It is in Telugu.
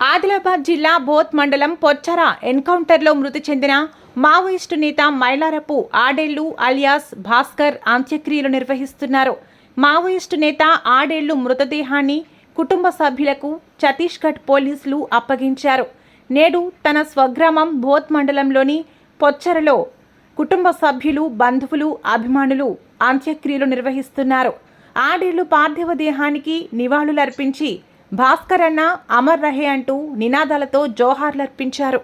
ఆదిలాబాద్ జిల్లా బోత్ మండలం పొచ్చర ఎన్కౌంటర్లో మృతి చెందిన మావోయిస్టు నేత మైలారపు ఆడేళ్లు అలియాస్ భాస్కర్ అంత్యక్రియలు నిర్వహిస్తున్నారు. మావోయిస్టు నేత ఆడేళ్లు మృతదేహాన్ని కుటుంబ సభ్యులకు ఛత్తీస్గఢ్ పోలీసులు అప్పగించారు. నేడు తన స్వగ్రామం బోత్ మండలంలోని పొచ్చరలో కుటుంబ సభ్యులు, బంధువులు, అభిమానులు అంత్యక్రియలు నిర్వహిస్తున్నారు. ఆడేళ్లు పార్థివ దేహానికి నివాళులర్పించి భాస్కర్ అన్న అమర్ రహే అంటూ నినాదాలతో జోహార్లర్పించారు.